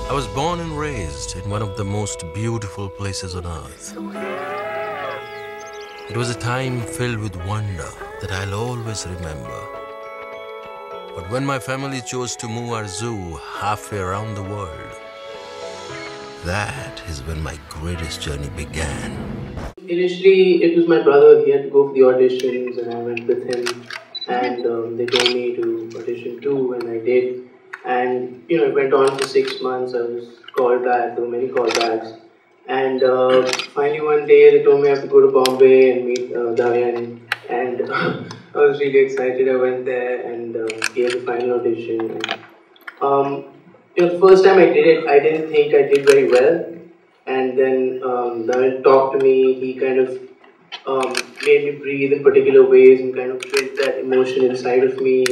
I was born and raised in one of the most beautiful places on earth. It was a time filled with wonder that I'll always remember. But when my family chose to move our zoo halfway around the world, that is when my greatest journey began. Initially, it was my brother. He had to go for the auditions, and I went with him. And they told me to audition too, and I did. And it went on for 6 months. I was called back. There were many callbacks. And finally, one day they told me I have to go to Bombay and meet Davian. And I was really excited. I went there and gave the final audition. And, the first time I did it, I didn't think I did very well. And then Davian talked to me. He kind of made me breathe in particular ways and kind of built that emotion inside of me.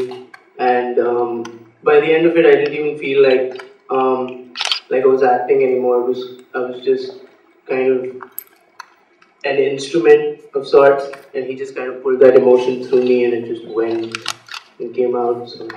And by the end of it, I didn't even feel like I was acting anymore. I was just kind of an instrument of sorts, and he just kind of pulled that emotion through me, and it just went and came out. So.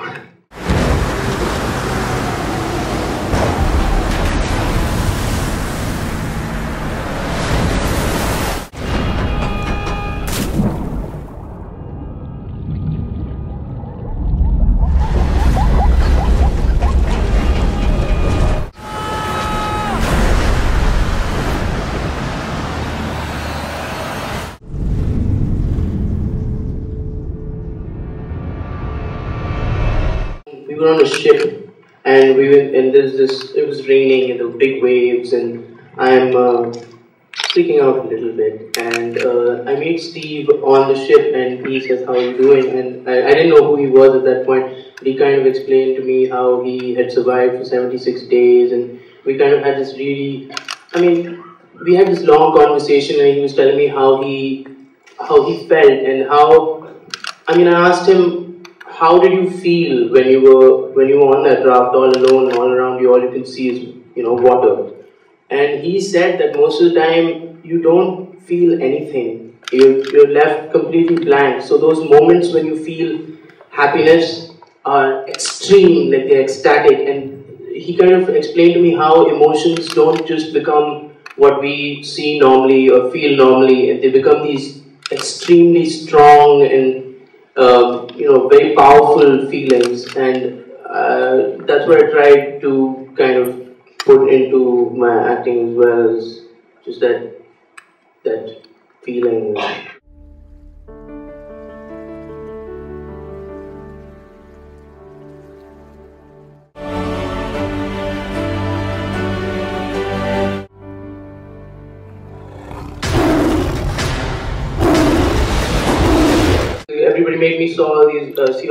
We were on a ship, and it was raining, and there were big waves, and I'm freaking out a little bit. And I meet Steve on the ship, and he says, "How are you doing?" And I didn't know who he was at that point. He kind of explained to me how he had survived for 76 days, and we kind of had this we had this long conversation, and he was telling me how he felt, and I asked him, how did you feel when you were on that raft all alone, all around you, all you can see is water? And he said that most of the time you don't feel anything. You're left completely blank. So those moments when you feel happiness are extreme, like they're ecstatic. And he kind of explained to me how emotions don't just become what we see normally or feel normally, and they become these extremely strong and very powerful feelings, and that's what I tried to kind of put into my acting as well, as just that feeling. Everybody made me see all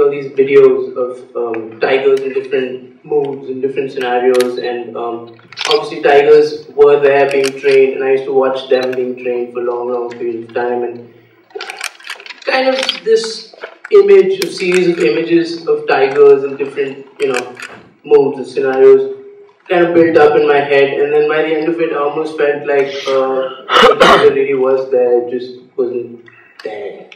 these videos of tigers in different moods, in different scenarios, and obviously tigers were there being trained, and I used to watch them being trained for long periods of time, and kind of this series of images of tigers in different moods and scenarios kind of built up in my head, and then by the end of it, I almost felt like the tiger really was there, it just wasn't there.